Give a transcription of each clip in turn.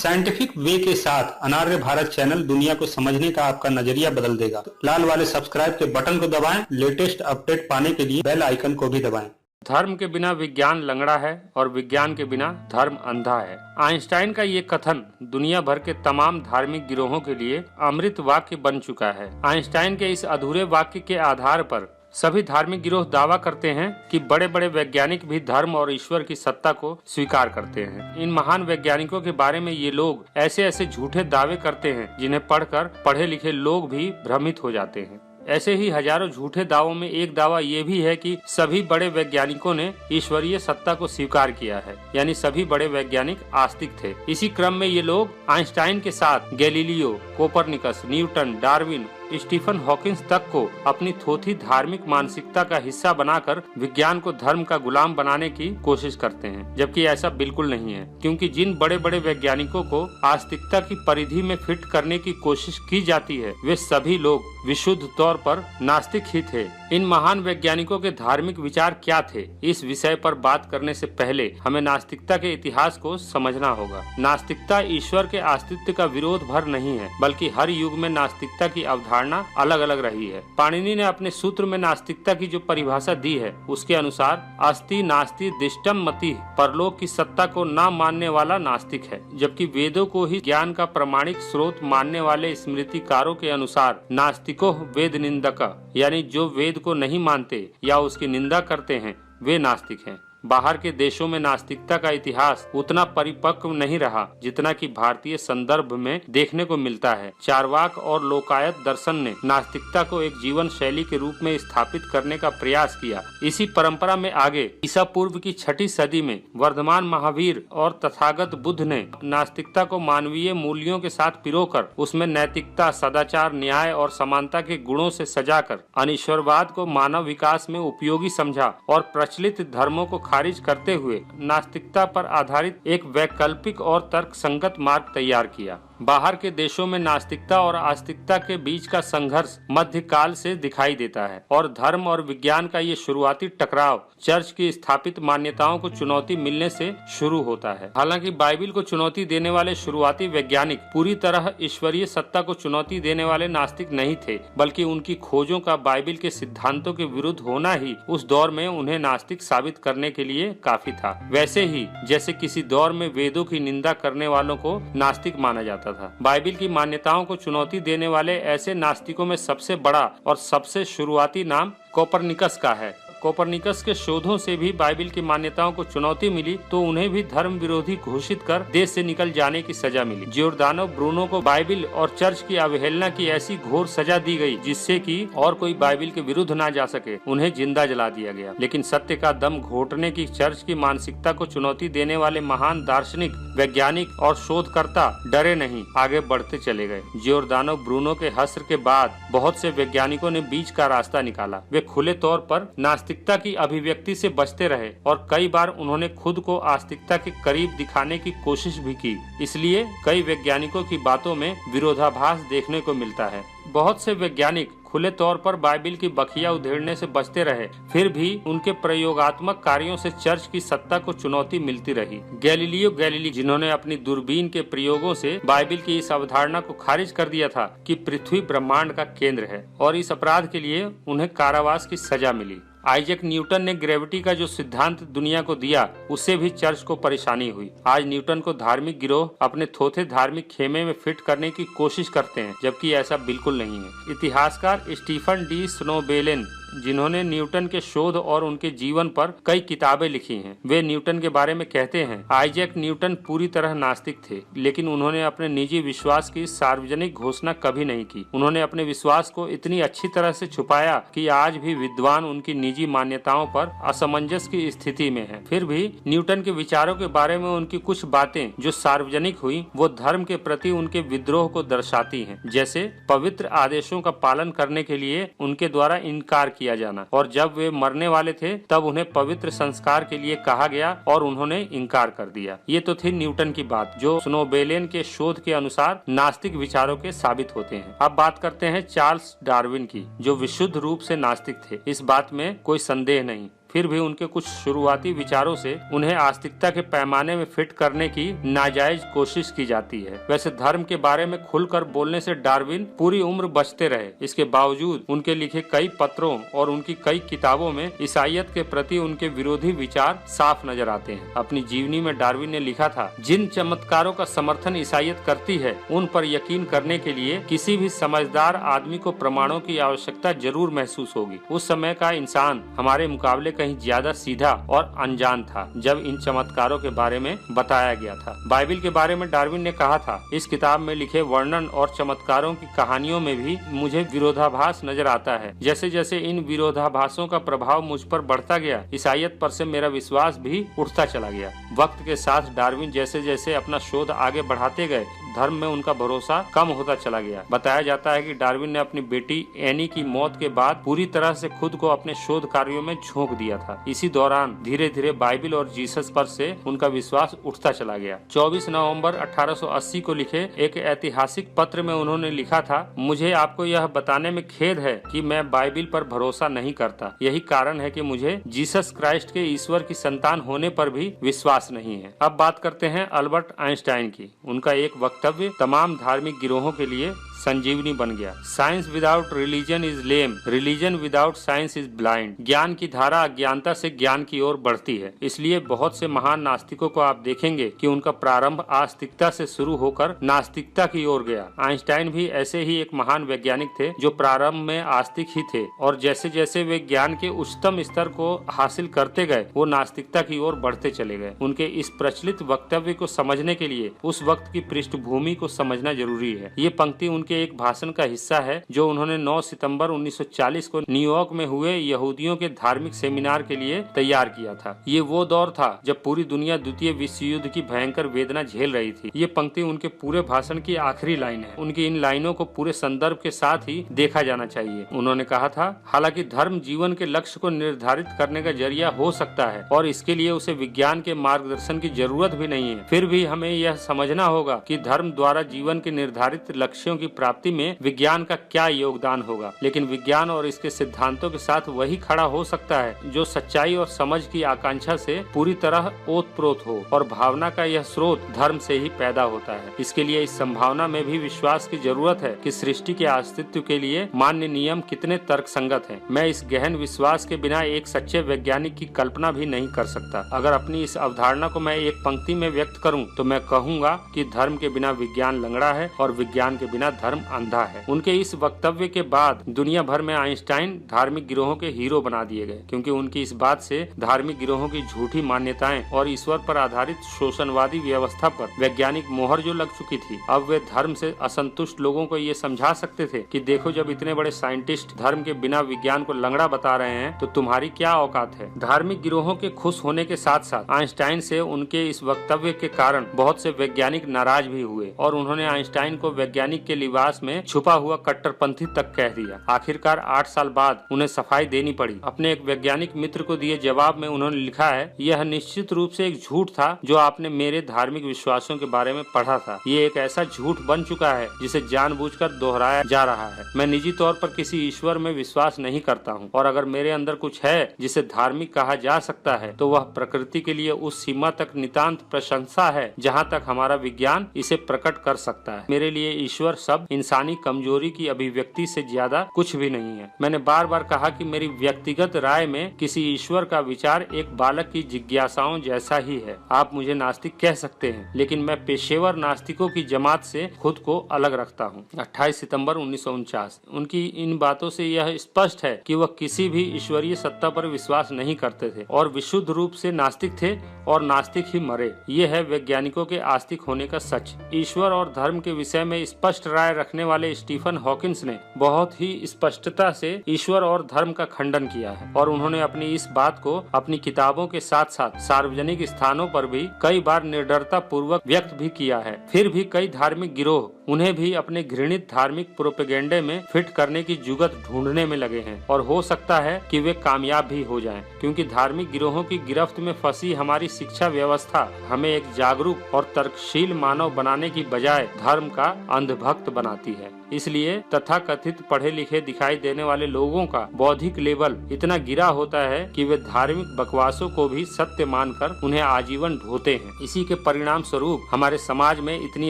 Scientific way के साथ अनार्य Bharat channel दुनिया को समझने का आपका नजरिया बदल देगा। लाल वाले सब्सक्राइब के बटन को दबाएं, लेटेस्ट अपडेट पाने के लिए बेल आइकन को भी दबाएं। धर्म के बिना विज्ञान लंगड़ा है और विज्ञान के बिना धर्म अंधा है। आइंस्टाइन का ये कथन दुनिया भर के तमाम धार्मिक गिरोहों के लिए अमृत वाक्य बन चुका है। आइंस्टाइन के इस अधूरे वाक्य के आधार पर सभी धार्मिक गिरोह दावा करते हैं कि बड़े बड़े वैज्ञानिक भी धर्म और ईश्वर की सत्ता को स्वीकार करते हैं। इन महान वैज्ञानिकों के बारे में ये लोग ऐसे ऐसे झूठे दावे करते हैं जिन्हें पढ़कर पढ़े लिखे लोग भी भ्रमित हो जाते हैं। ऐसे ही हजारों झूठे दावों में एक दावा ये भी है कि सभी बड़े वैज्ञानिकों ने ईश्वरीय सत्ता को स्वीकार किया है, यानी सभी बड़े वैज्ञानिक आस्तिक थे। इसी क्रम में ये लोग आइंस्टाइन के साथ Galileo, Copernicus, Newton, Darwin, Stephen Hawkins तक को अपनी थोथी धार्मिक मानसिकता का हिस्सा बनाकर विज्ञान को धर्म का गुलाम बनाने की कोशिश करते हैं, जबकि ऐसा बिल्कुल नहीं है। क्योंकि जिन बड़े बड़े वैज्ञानिकों को आस्तिकता की परिधि में फिट करने की कोशिश की जाती है, वे सभी लोग विशुद्ध तौर पर नास्तिक ही थे। इन महान वैज्ञानिकों के धार्मिक विचार क्या थे, इस विषय पर बात करने से पहले हमें नास्तिकता के इतिहास को समझना होगा। नास्तिकता ईश्वर के अस्तित्व का विरोध भर नहीं है, बल्कि हर युग में नास्तिकता की अवधारणा अलग अलग रही है। पाणिनि ने अपने सूत्र में नास्तिकता की जो परिभाषा दी है, उसके अनुसार अस्ति नास्ति दिष्टम मति, परलोक की सत्ता को न मानने वाला नास्तिक है। जबकि वेदों को ही ज्ञान का प्रमाणिक स्रोत मानने वाले स्मृतिकारों के अनुसार नास्तिको वेद निंदक, यानी जो वेद को नहीं मानते या उसकी निंदा करते हैं, वे नास्तिक हैं। बाहर के देशों में नास्तिकता का इतिहास उतना परिपक्व नहीं रहा जितना कि भारतीय संदर्भ में देखने को मिलता है। चार्वाक और लोकायत दर्शन ने नास्तिकता को एक जीवन शैली के रूप में स्थापित करने का प्रयास किया। इसी परंपरा में आगे ईसा पूर्व की 6ठी सदी में वर्धमान महावीर और तथागत बुद्ध ने नास्तिकता को मानवीय मूल्यों के साथ पिरोकर उसमें नैतिकता, सदाचार, न्याय और समानता के गुणों से सजाकर अनिश्वरवाद को मानव विकास में उपयोगी समझा और प्रचलित धर्मों को खारिज करते हुए नास्तिकता पर आधारित एक वैकल्पिक और तर्कसंगत मार्ग तैयार किया। बाहर के देशों में नास्तिकता और आस्तिकता के बीच का संघर्ष मध्यकाल से दिखाई देता है और धर्म और विज्ञान का ये शुरुआती टकराव चर्च की स्थापित मान्यताओं को चुनौती मिलने से शुरू होता है। हालांकि बाइबिल को चुनौती देने वाले शुरुआती वैज्ञानिक पूरी तरह ईश्वरीय सत्ता को चुनौती देने वाले नास्तिक नहीं थे, बल्कि उनकी खोजों का बाइबिल के सिद्धांतों के विरुद्ध होना ही उस दौर में उन्हें नास्तिक साबित करने के लिए काफी था। वैसे ही जैसे किसी दौर में वेदों की निंदा करने वालों को नास्तिक माना जाता था। बाइबिल की मान्यताओं को चुनौती देने वाले ऐसे नास्तिकों में सबसे बड़ा और सबसे शुरुआती नाम कोपरनिकस का है। कोपरनिकस के शोधों से भी बाइबिल की मान्यताओं को चुनौती मिली तो उन्हें भी धर्म विरोधी घोषित कर देश से निकल जाने की सजा मिली। जियोर्दानो ब्रूनो को बाइबिल और चर्च की अवहेलना की ऐसी घोर सजा दी गई जिससे कि और कोई बाइबिल के विरुद्ध ना जा सके। उन्हें जिंदा जला दिया गया। लेकिन सत्य का दम घोटने की चर्च की मानसिकता को चुनौती देने वाले महान दार्शनिक, वैज्ञानिक और शोधकर्ता डरे नहीं, आगे बढ़ते चले गए। जियोर्दानो ब्रूनो के हश्र के बाद बहुत से वैज्ञानिकों ने बीच का रास्ता निकाला। वे खुले तौर पर नास्तिकता की अभिव्यक्ति से बचते रहे और कई बार उन्होंने खुद को आस्तिकता के करीब दिखाने की कोशिश भी की। इसलिए कई वैज्ञानिकों की बातों में विरोधाभास देखने को मिलता है। बहुत से वैज्ञानिक खुले तौर पर बाइबिल की बखिया उधेड़ने से बचते रहे, फिर भी उनके प्रयोगात्मक कार्यों से चर्च की सत्ता को चुनौती मिलती रही। गैलीलियो गैलीली, जिन्होंने अपनी दूरबीन के प्रयोगों से बाइबिल की इस अवधारणा को खारिज कर दिया था कि पृथ्वी ब्रह्मांड का केंद्र है, और इस अपराध के लिए उन्हें कारावास की सजा मिली। आइजैक न्यूटन ने ग्रेविटी का जो सिद्धांत दुनिया को दिया, उससे भी चर्च को परेशानी हुई। आज न्यूटन को धार्मिक गिरोह अपने थोथे धार्मिक खेमे में फिट करने की कोशिश करते हैं, जबकि ऐसा बिल्कुल नहीं है। इतिहासकार स्टीफन डी स्नोबेलेन, जिन्होंने न्यूटन के शोध और उनके जीवन पर कई किताबें लिखी हैं, वे न्यूटन के बारे में कहते हैं, आइजैक न्यूटन पूरी तरह नास्तिक थे, लेकिन उन्होंने अपने निजी विश्वास की सार्वजनिक घोषणा कभी नहीं की। उन्होंने अपने विश्वास को इतनी अच्छी तरह से छुपाया कि आज भी विद्वान उनकी निजी मान्यताओं पर असमंजस की स्थिति में हैं। फिर भी न्यूटन के विचारों के बारे में उनकी कुछ बातें जो सार्वजनिक हुई, वो धर्म के प्रति उनके विद्रोह को दर्शाती हैं। जैसे पवित्र आदेशों का पालन करने के लिए उनके द्वारा इनकार किया जाना, और जब वे मरने वाले थे तब उन्हें पवित्र संस्कार के लिए कहा गया और उन्होंने इनकार कर दिया। ये तो थी न्यूटन की बात, जो स्नोबेलेन के शोध के अनुसार नास्तिक विचारों के साबित होते हैं। अब बात करते हैं चार्ल्स डार्विन की, जो विशुद्ध रूप से नास्तिक थे, इस बात में कोई संदेह नहीं। फिर भी उनके कुछ शुरुआती विचारों से उन्हें आस्तिकता के पैमाने में फिट करने की नाजायज कोशिश की जाती है। वैसे धर्म के बारे में खुलकर बोलने से डार्विन पूरी उम्र बचते रहे। इसके बावजूद उनके लिखे कई पत्रों और उनकी कई किताबों में ईसाईयत के प्रति उनके विरोधी विचार साफ नजर आते हैं। अपनी जीवनी में डार्विन ने लिखा था, जिन चमत्कारों का समर्थन ईसाईयत करती है उन पर यकीन करने के लिए किसी भी समझदार आदमी को प्रमाणों की आवश्यकता जरूर महसूस होगी। उस समय का इंसान हमारे मुकाबले कहीं ज्यादा सीधा और अनजान था जब इन चमत्कारों के बारे में बताया गया था। बाइबिल के बारे में डार्विन ने कहा था, इस किताब में लिखे वर्णन और चमत्कारों की कहानियों में भी मुझे विरोधाभास नजर आता है। जैसे जैसे इन विरोधाभासों का प्रभाव मुझ पर बढ़ता गया, ईसाईयत पर से मेरा विश्वास भी उठता चला गया। वक्त के साथ डार्विन जैसे जैसे अपना शोध आगे बढ़ाते गए, धर्म में उनका भरोसा कम होता चला गया। बताया जाता है कि डार्विन ने अपनी बेटी एनी की मौत के बाद पूरी तरह से खुद को अपने शोध कार्यों में झोंक दिया था। इसी दौरान धीरे धीरे बाइबिल और जीसस पर से उनका विश्वास उठता चला गया। 24 नवंबर 1880 को लिखे एक ऐतिहासिक पत्र में उन्होंने लिखा था, मुझे आपको यह बताने में खेद है कि मैं बाइबिल पर भरोसा नहीं करता। यही कारण है कि मुझे जीसस क्राइस्ट के ईश्वर की संतान होने पर भी विश्वास नहीं है। अब बात करते हैं अल्बर्ट आइंस्टाइन की। उनका एक वक्तव्य तमाम धार्मिक गिरोहों के लिए संजीवनी बन गया। Science without religion is lame, religion without science is blind. ज्ञान की धारा अज्ञानता से ज्ञान की ओर बढ़ती है। इसलिए बहुत से महान नास्तिकों को आप देखेंगे कि उनका प्रारंभ आस्तिकता से शुरू होकर नास्तिकता की ओर गया। आइंस्टाइन भी ऐसे ही एक महान वैज्ञानिक थे जो प्रारंभ में आस्तिक ही थे और जैसे जैसे वे ज्ञान के उच्चतम स्तर को हासिल करते गए वो नास्तिकता की ओर बढ़ते चले गए। उनके इस प्रचलित वक्तव्य को समझने के लिए उस वक्त की पृष्ठभूमि को समझना जरूरी है। ये पंक्ति उनके एक भाषण का हिस्सा है जो उन्होंने 9 सितंबर 1940 को न्यूयॉर्क में हुए यहूदियों के धार्मिक सेमिनार के लिए तैयार किया था। ये वो दौर था जब पूरी दुनिया द्वितीय विश्व युद्ध की भयंकर वेदना झेल रही थी। ये पंक्ति उनके पूरे भाषण की आखिरी लाइन है। उनकी इन लाइनों को पूरे संदर्भ के साथ ही देखा जाना चाहिए। उन्होंने कहा था, हालांकि धर्म जीवन के लक्ष्य को निर्धारित करने का जरिया हो सकता है और इसके लिए उसे विज्ञान के मार्गदर्शन की जरूरत भी नहीं है, फिर भी हमें यह समझना होगा कि धर्म द्वारा जीवन के निर्धारित लक्ष्यों की प्राप्ति में विज्ञान का क्या योगदान होगा। लेकिन विज्ञान और इसके सिद्धांतों के साथ वही खड़ा हो सकता है जो सच्चाई और समझ की आकांक्षा से पूरी तरह ओतप्रोत हो और भावना का यह स्रोत धर्म से ही पैदा होता है। इसके लिए इस संभावना में भी विश्वास की जरूरत है कि सृष्टि के अस्तित्व के लिए मान्य नियम कितने तर्कसंगत हैं। मैं इस गहन विश्वास के बिना एक सच्चे वैज्ञानिक की कल्पना भी नहीं कर सकता। अगर अपनी इस अवधारणा को मैं एक पंक्ति में व्यक्त करूं तो मैं कहूंगा कि धर्म के बिना विज्ञान लंगड़ा है और विज्ञान के बिना धर्म अंधा है। उनके इस वक्तव्य के बाद दुनिया भर में आइंस्टाइन धार्मिक गिरोहों के हीरो बना दिए गए, क्योंकि उनकी इस बात से धार्मिक गिरोहों की झूठी मान्यताएं और ईश्वर पर आधारित शोषणवादी व्यवस्था पर वैज्ञानिक मोहर जो लग चुकी थी। अब वे धर्म से असंतुष्ट लोगों को ये समझा सकते थे कि देखो, जब इतने बड़े साइंटिस्ट धर्म के बिना विज्ञान को लंगड़ा बता रहे हैं तो तुम्हारी क्या औकात है। धार्मिक गिरोहों के खुश होने के साथ साथ आइंस्टाइन से उनके इस वक्तव्य के कारण बहुत से वैज्ञानिक नाराज भी हुए और उन्होंने आइंस्टाइन को वैज्ञानिक के लिबास में छुपा हुआ कट्टरपंथी तक कह दिया। आखिरकार 8 साल बाद उन्हें सफाई देनी पड़ी। अपने एक वैज्ञानिक मित्र को दिए जवाब में उन्होंने लिखा है, यह निश्चित रूप से एक झूठ था जो आपने मेरे धार्मिक विश्वासों के बारे में पढ़ा था। ये एक ऐसा झूठ बन चुका है जिसे जानबूझकर दोहराया जा रहा है। मैं निजी तौर पर किसी ईश्वर में विश्वास नहीं करता हूँ और अगर मेरे अंदर कुछ है जिसे धार्मिक कहा जा सकता है तो वह प्रकृति के लिए उस सीमा तक नितांत प्रशंसा है जहाँ तक हमारा विज्ञान इसे प्रकट कर सकता है। मेरे लिए ईश्वर शब्द इंसानी कमजोरी की अभिव्यक्ति से ज्यादा कुछ भी नहीं है। मैंने बार बार कहा कि मेरी व्यक्तिगत राय में किसी ईश्वर का विचार एक बालक की जिज्ञासाओं जैसा ही है। आप मुझे नास्तिक कह सकते हैं, लेकिन मैं पेशेवर नास्तिकों की जमात से खुद को अलग रखता हूँ। 28 सितंबर 1949। उनकी इन बातों से यह स्पष्ट है कि वह किसी भी ईश्वरीय सत्ता पर विश्वास नहीं करते थे और विशुद्ध रूप से नास्तिक थे और नास्तिक ही मरे। ये है वैज्ञानिकों के आस्तिक होने का सच। ईश्वर और धर्म के विषय में स्पष्ट राय रखने वाले स्टीफन हॉकिंस ने बहुत ही स्पष्टता से ईश्वर और धर्म का खंडन किया है और उन्होंने अपनी इस बात को अपनी किताबों के साथ साथ सार्वजनिक स्थानों पर भी कई बार निडरता पूर्वक व्यक्त भी किया है। फिर भी कई धार्मिक गिरोह उन्हें भी अपने घृणित धार्मिक प्रोपेगेंडे में फिट करने की जुगत ढूंढने में लगे हैं और हो सकता है कि वे कामयाब भी हो जाएं, क्योंकि धार्मिक गिरोहों की गिरफ्त में फंसी हमारी शिक्षा व्यवस्था हमें एक जागरूक और तर्कशील मानव बनाने की बजाय धर्म का अंधभक्त बनाती है। इसलिए तथाकथित पढ़े लिखे दिखाई देने वाले लोगों का बौद्धिक लेवल इतना गिरा होता है कि वे धार्मिक बकवासों को भी सत्य मानकर उन्हें आजीवन ढोते हैं। इसी के परिणाम स्वरूप हमारे समाज में इतनी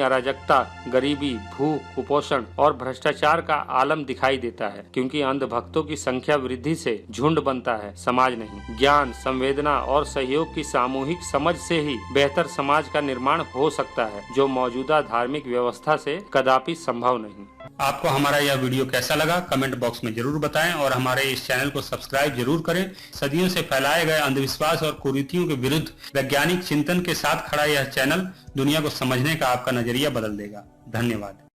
अराजकता, गरीबी, भूख, कुपोषण और भ्रष्टाचार का आलम दिखाई देता है, क्योंकि अंधभक्तों की संख्या वृद्धि से झुंड बनता है, समाज नहीं। ज्ञान, संवेदना और सहयोग की सामूहिक समझ से ही बेहतर समाज का निर्माण हो सकता है, जो मौजूदा धार्मिक व्यवस्था से कदापि संभव नहीं। आपको हमारा यह वीडियो कैसा लगा कमेंट बॉक्स में जरूर बताएं और हमारे इस चैनल को सब्सक्राइब जरूर करें। सदियों से फैलाए गए अंधविश्वास और कुरीतियों के विरुद्ध वैज्ञानिक चिंतन के साथ खड़ा यह चैनल दुनिया को समझने का आपका नजरिया बदल देगा। धन्यवाद।